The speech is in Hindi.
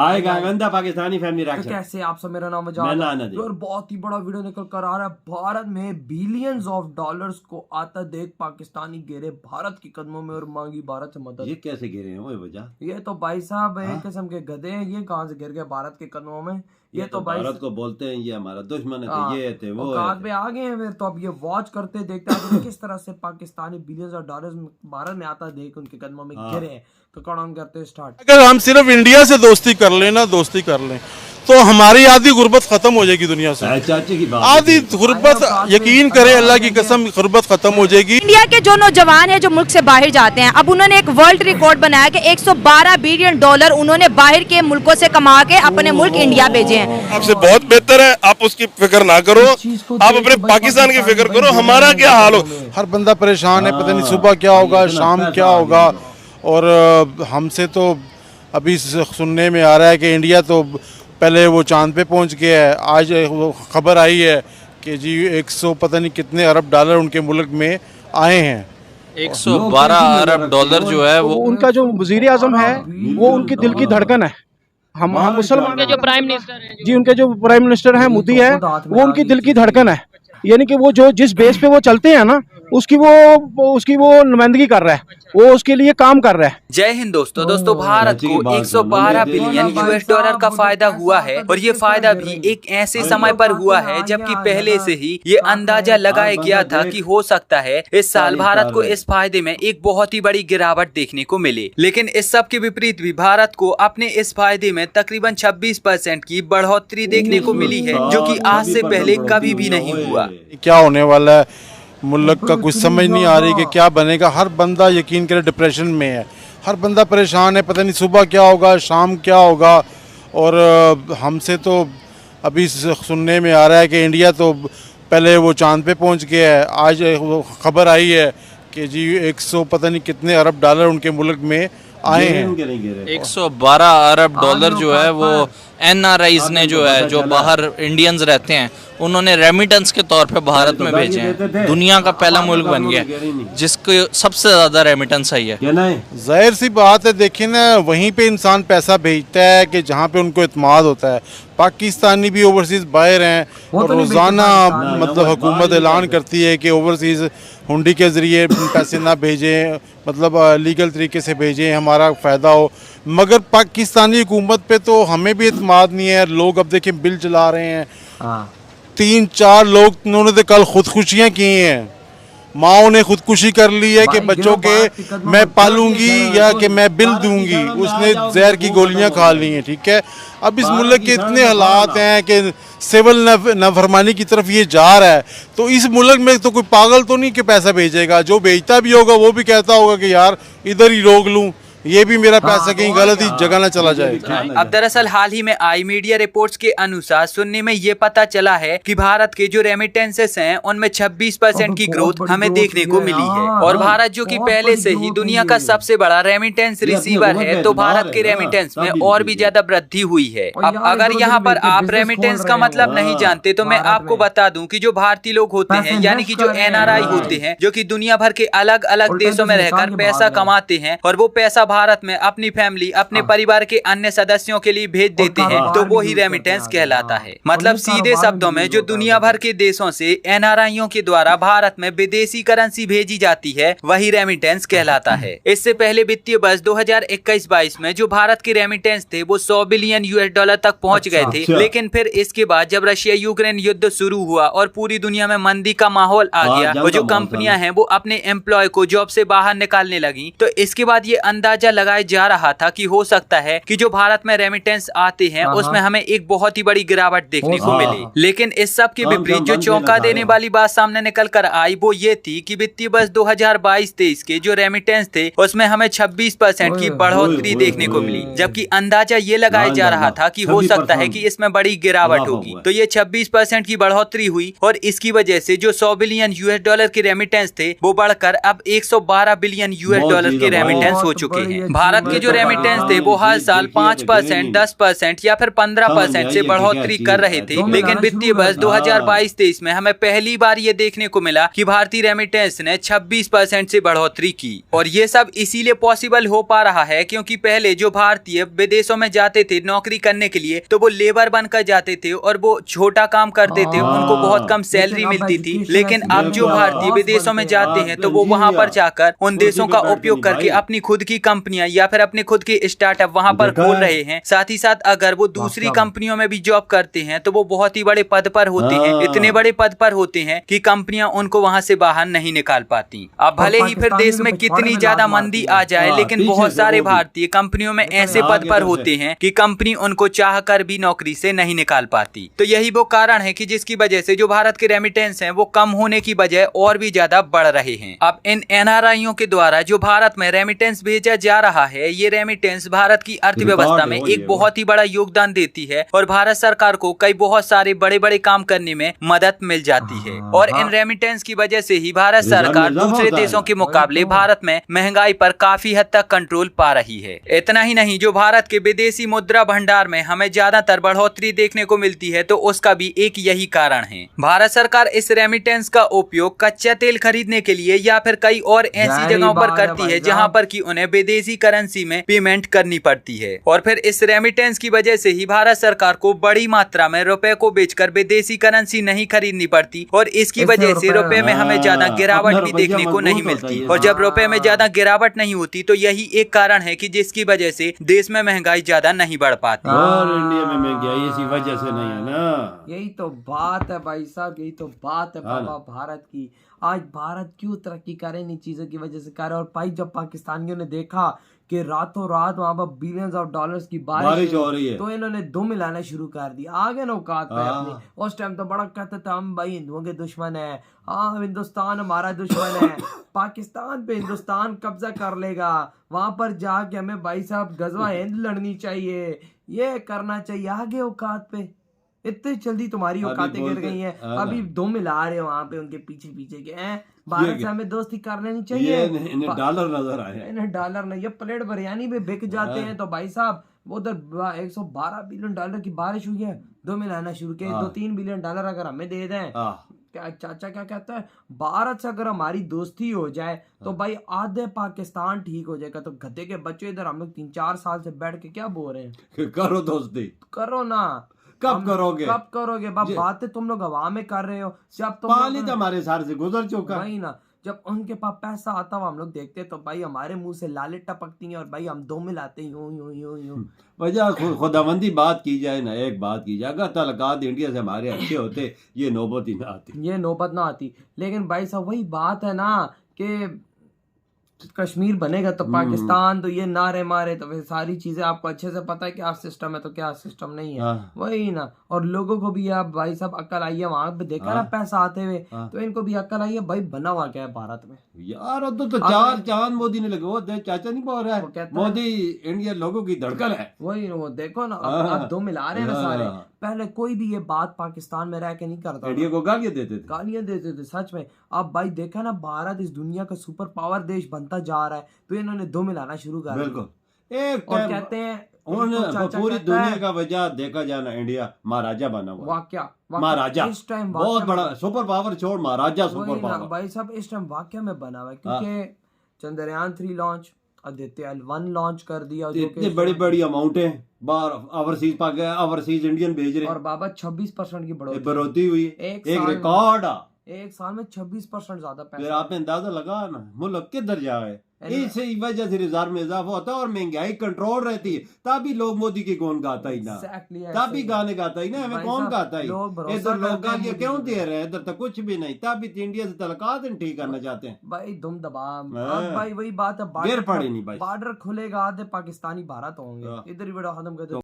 आएगा गंदा पाकिस्तानी फैमिली तो रिएक्शन। कैसे आप सब, मेरा नाम मैं वजाद ना है। ना दे। और बहुत ही बड़ा वीडियो निकल कर आ रहा है। भारत में बिलियंस ऑफ डॉलर्स को आता देख पाकिस्तानी गिरे भारत के कदमों में और मांगी भारत से मदद। ये कैसे गिरे हैं वो वजह? ये तो भाई साहब एक हाँ? किस्म के गधे हैं। ये कहाँ से गिर गए भारत के कदमों में? ये तो भाई भारत को बोलते हैं ये हमारा दुश्मन है, हाँ, ये थे वो औकात पे आ गए हैं फिर। तो अब ये वॉच करते देखते हैं कि किस तरह से Pakistani billions of dollars Bharat में आता देख उनके कदमों में गिरे हैं। तो कौन करते स्टार्ट। अगर हम सिर्फ इंडिया से दोस्ती कर लें ना, दोस्ती कर लें तो हमारी आधी गुर्बत खत्म हो जाएगी दुनिया से। चाची की बात आधी गुर्बत, यकीन करें अल्लाह की कसम, गुर्बत खत्म हो जाएगी। इंडिया के जो नौजवान हैं जो मुल्क से बाहर जाते हैं, अब उन्होंने एक वर्ल्ड रिकॉर्ड बनाया कि 112 बिलियन डॉलर उन्होंने बाहर के मुल्कों से कमा के अपने मुल्क इंडिया भेजे हैं। आपसे बहुत बेहतर है, आप उसकी फिक्र ना करो, आप अपने पाकिस्तान की फिक्र करो। हमारा क्या हाल हो, हर बंदा परेशान है, पता नहीं सुबह क्या होगा, शाम क्या होगा। और हमसे तो अभी सुनने में आ रहा है कि इंडिया तो पहले वो चांद पे पहुंच गया है। आज वो खबर आई है कि जी 100 पता नहीं कितने अरब डॉलर उनके मुल्क में आए हैं। 112 अरब डॉलर जो है वो उनका जो वजीर आजम है वो उनकी दिल की धड़कन है। हम मुसलमान जो प्राइम मिनिस्टर है जी, उनके जो प्राइम मिनिस्टर हैं मोदी है, वो उनकी दिल की धड़कन है। यानी कि वो जो जिस बेस पे वो चलते हैं ना, उसकी वो नुमाइंदगी कर रहा है, वो उसके लिए काम कर रहा है। जय हिंद दोस्तों भारत को 112 बिलियन यूएस डॉलर का फायदा हुआ है। और ये फायदा भी एक ऐसे समय पर हुआ है जबकि पहले से ही ये अंदाजा लगाया गया था कि हो सकता है इस साल भारत को इस फायदे में एक बहुत ही बड़ी गिरावट देखने को मिले। लेकिन इस सब के विपरीत भी भारत को अपने इस फायदे में तकरीबन 26% की बढ़ोतरी देखने को मिली है, जो कि आज से पहले कभी भी नहीं हुआ। क्या होने वाला है मुल्क का कुछ समझ नहीं आ रही कि क्या बनेगा। हर बंदा यकीन करे डिप्रेशन में है, हर बंदा परेशान है, पता नहीं सुबह क्या होगा, शाम क्या होगा। और हमसे तो अभी सुनने में आ रहा है कि इंडिया तो पहले वो चांद पे पहुंच गया है। आज वो खबर आई है कि जी 100 पता नहीं कितने अरब डॉलर उनके मुल्क में आए हैं। 112 अरब डॉलर जो है वो NRIs ने जो है, जो बाहर इंडियंस रहते हैं, उन्होंने रेमिटेंस के तौर पे भारत में भेजे हैं। दुनिया का पहला मुल्क बन गया जिसको सबसे ज्यादा रेमिटेंस आई है। जाहिर सी बात है, देखिए ना, वहीं पे इंसान पैसा भेजता है कि जहाँ पे उनको इत्माद होता है। पाकिस्तानी भी ओवरसीज बाहर हैं और रोज़ाना मतलब हुकूमत ऐलान करती है कि ओवरसीज हुंडी के ज़रिए पैसे ना भेजें, मतलब लीगल तरीके से भेजें, हमारा फ़ायदा हो। मगर पाकिस्तानी हुकूमत पे तो हमें भी इत्माद नहीं है। लोग अब देखिए बिल चला रहे हैं, 3-4 लोग उन्होंने तो कल खुदकुशियाँ की हैं। माओ ने खुदकुशी कर ली है कि बच्चों के मैं पालूंगी या कि मैं बिल दूंगी, उसने जहर की गोलियां खा ली हैं। ठीक है, अब इस मुल्क के इतने हालात हैं कि सिविल नाफरमानी की तरफ ये जा रहा है, तो इस मुल्क में तो कोई पागल तो नहीं कि पैसा भेजेगा। जो भेजता भी होगा वो भी कहता होगा कि यार इधर ही रोक लूँ, ये भी मेरा पैसा कहीं गलत ही जगह ना चला जाए। अब दरअसल हाल ही में आई मीडिया रिपोर्ट्स के अनुसार सुनने में ये पता चला है कि भारत के जो रेमिटेंसेस हैं उनमें 26% की ग्रोथ हमें देखने को मिली है। और भारत जो कि पहले से ही दुनिया का सबसे बड़ा रेमिटेंस रिसीवर है, तो भारत के रेमिटेंस में और भी ज्यादा वृद्धि हुई है। अब अगर यहाँ पर आप रेमिटेंस का मतलब नहीं जानते तो मैं आपको बता दूं कि जो भारतीय लोग होते हैं, यानी कि जो NRI होते हैं, जो कि दुनिया भर के अलग अलग देशों में रहकर पैसा कमाते हैं और वो पैसा भारत में अपनी फैमिली, अपने परिवार के अन्य सदस्यों के लिए भेज देते हैं, तो वो ही रेमिटेंस कहलाता है। मतलब सीधे शब्दों में जो दुनिया भर के देशों से NRIयों के द्वारा भारत में विदेशी करेंसी भेजी जाती है, वही रेमिटेंस कहलाता है। इससे पहले वित्तीय वर्ष 2021-22 में जो भारत के रेमिटेंस थे वो 100 बिलियन यूएस डॉलर तक पहुंच गए थे। लेकिन फिर इसके बाद जब रशिया यूक्रेन युद्ध शुरू हुआ और पूरी दुनिया में मंदी का माहौल आ गया, वो जो कंपनियां हैं वो अपने एम्प्लॉय को जॉब से बाहर निकालने लगी, तो इसके बाद ये अंदाजा लगाया जा रहा था कि हो सकता है कि जो भारत में रेमिटेंस आते हैं उसमें हमें एक बहुत ही बड़ी गिरावट देखने को मिली। लेकिन इस सब के विपरीत जो चौंका देने वाली बात सामने निकल कर आई वो ये थी कि वित्तीय वर्ष 2022-23 के जो रेमिटेंस थे उसमें हमें 26% की बढ़ोतरी देखने को मिली, जबकि अंदाजा ये लगाया जा रहा था कि हो सकता है कि इसमें बड़ी गिरावट होगी। तो ये 26% की बढ़ोतरी हुई और इसकी वजह से जो 100 बिलियन यूएस डॉलर के रेमिटेंस थे वो बढ़कर अब 112 बिलियन यूएस डॉलर के रेमिटेंस हो चुके हैं। भारत के जो रेमिटेंस थे वो हर साल 5%, 10% या फिर 15% से बढ़ोतरी कर रहे थे, लेकिन वित्तीय वर्ष 2022-23 में हमें पहली बार ये देखने को मिला कि भारतीय रेमिटेंस ने 26% से बढ़ोतरी की। और ये सब इसीलिए पॉसिबल हो पा रहा है क्योंकि पहले जो भारतीय विदेशों में जाते थे नौकरी करने के लिए तो वो लेबर बनकर जाते थे और वो छोटा काम करते थे, उनको बहुत कम सैलरी मिलती थी। लेकिन अब जो भारतीय विदेशों में जाते हैं तो वो वहां पर जाकर उन देशों का उपयोग करके अपनी खुद की कंपनियां या फिर अपने खुद के स्टार्टअप वहां पर खोल रहे हैं। साथ ही साथ अगर वो दूसरी कंपनियों में भी जॉब करते हैं तो वो बहुत ही बड़े पद पर होते हैं, इतने बड़े पद पर होते हैं कि कंपनियां उनको वहां से बाहर नहीं निकाल पाती। अब भले ही फिर देश में कितनी ज्यादा मंदी आ जाए, लेकिन बहुत सारे भारतीय कंपनियों में ऐसे पद पर होते हैं कि कंपनी उनको चाहकर भी नौकरी से नहीं निकाल पाती। तो यही वो कारण है कि जिसकी वजह से जो भारत के रेमिटेंस हैं वो कम होने की बजाय और भी ज्यादा बढ़ रहे हैं। अब इन एनआरआईओं के द्वारा जो भारत में रेमिटेंस भेजा जा रहा है, ये रेमिटेंस भारत की अर्थव्यवस्था में एक बहुत ही बड़ा योगदान देती है और भारत सरकार को कई बहुत सारे बड़े बड़े काम करने में मदद मिल जाती है। और इन रेमिटेंस की वजह से ही भारत सरकार दूसरे देशों के मुकाबले भारत में महंगाई पर काफी हद तक कंट्रोल पा रही है। इतना ही नहीं, जो भारत के विदेशी मुद्रा भंडार में हमें ज्यादातर बढ़ोतरी देखने को मिलती है तो उसका भी एक यही कारण है। भारत सरकार इस रेमिटेंस का उपयोग कच्चा तेल खरीदने के लिए या फिर कई और ऐसी जगहों पर करती है जहां पर कि उन्हें विदेशी करेंसी में पेमेंट करनी पड़ती है। और फिर इस रेमिटेंस की वजह से ही भारत सरकार को बड़ी मात्रा में रुपए को बेचकर विदेशी करेंसी नहीं खरीदनी पड़ती और इसकी वजह से रुपए में हमें ज्यादा गिरावट भी देखने को नहीं मिलती। और जब रुपए में ज्यादा गिरावट नहीं होती तो यही एक कारण है कि जिसकी वजह से देश में महंगाई ज्यादा नहीं बढ़ पाती। और इंडिया में महंगाई इसी वजह से नहीं है ना। यही तो बात है भाई साहब, यही तो बात है बाबा भारत की। आज भारत क्यों तरक्की करे इन चीजों की वजह से करे। और भाई जब पाकिस्तानियों ने देखा कि रातों रात वहां पर बिलियंस ऑफ डॉलर्स की बारिश हो रही है तो इन्होंने दुम मिलाना शुरू कर दिया। आगे नौकात पे अपनी। उस टाइम तो बड़ा कहते थे हम भाई हिंदुओं के दुश्मन है, हाँ हिंदुस्तान हमारा दुश्मन है, पाकिस्तान पे हिंदुस्तान कब्जा कर लेगा, वहां पर जाके हमें भाई साहब गजवा हिंद लड़नी चाहिए, ये करना चाहिए। आगे औकात पे इतनी जल्दी तुम्हारी औकातें गिर गई हैं, अभी दुम मिला रहे हो वहां पे उनके पीछे पीछे के हैं। भारत से हमें दोस्ती कर लेनी चाहिए। इन्हें डॉलर नजर आए, इन्हें डॉलर नहीं, ये प्लेट बिरयानी भी बिक जाते हैं तो भाई साहब वो उधर 112 बिलियन डॉलर की बारिश हुई है, दो मिलाना शुरू किया। 2-3 बिलियन डॉलर अगर हमें दे दें, क्या चाचा क्या कहता है, भारत से अगर हमारी दोस्ती हो जाए तो भाई आधे पाकिस्तान ठीक हो जाएगा। तो गधे के बच्चे इधर हम लोग 3-4 साल से बैठ के क्या बोल रहे हैं, करो दोस्ती, करो ना। कब करोगे बातें तुम लोग हवा में कर रहे हो। जब पानी तो हमारे सार से गुजर चुका भाई ना, जब उनके पास पैसा आता हुआ हम लोग देखते तो भाई हमारे मुंह से लाले टपकती हैं और भाई हम दो मिलाते यूं वजह खुदाबंदी बात की जाए ना, एक बात की जाए, अगर तलकात इंडिया से हमारे अच्छे होते ये नौबत ही ना आती। लेकिन भाई साहब वही बात है ना कि कश्मीर बनेगा तो पाकिस्तान, तो ये नारे मारे तो फिर सारी चीजें आपको अच्छे से पता है क्या सिस्टम है तो क्या सिस्टम नहीं है। वही ना। और लोगों को भी आप भाई साहब अक्ल आई है, वहां पे देखा ना पैसा आते हुए, तो इनको भी अक्ल आई है भाई बना हुआ क्या है भारत में यार। तो 4 चांद मोदी ने लगे, वो चाचा नहीं बोल रहा है, मोदी इंडिया लोगों की धड़कन है। वही वो देखो ना, अब दो मिला रहे हैं ना सारे। पहले कोई भी ये बात पाकिस्तान में रह के नहीं करता, इंडिया को गालियां देते थे सच में। अब भाई देखा ना, भारत इस दुनिया का सुपर पावर देश बनता जा रहा है तो इन्होंने दो मिलाना शुरू कर दिया। और कहते हैं पूरी दुनिया का वजह देखा जाना, इंडिया महाराजा बना हुआ। वाक्या महाराजा इस टाइम बहुत बड़ा सुपर पावर, छोड़ महाराजा सुपर पावर भाई साहब इस टाइम वाक्या में बना हुआ है। क्योंकि Chandrayaan 3 launch, Aditya L1 launch कर दिया, इतनी बड़ी बड़ी अमाउंटें बाहर ओवरसीज इंडियन भेज रहे, और बाबा 26% की बढ़ोतरी हुई, एक रिकॉर्ड। एक साल में 26% ज्यादा पैसा। फिर आपने अंदाजा लगा ना मुल्क किधर जाए। इसी वजह से रिजर्व में इजाफा होता है और महंगाई कंट्रोल रहती है, तभी लोग मोदी की कौन गाता ही ना, तभी गाने गाता ही ना, हमें कौन गाता ही। इधर लोग गालियां क्यों दे रहे हैं, इधर तो कुछ भी नहीं, तभी इंडिया से तलकात ठीक करना चाहते हैं भाई। दुम दबाव भाई वही बात है, गिर पड़े नहीं भाई, बॉर्डर खुलेगा आधे पाकिस्तानी भारत होंगे। इधर ही बड़ा खत्म कर दो।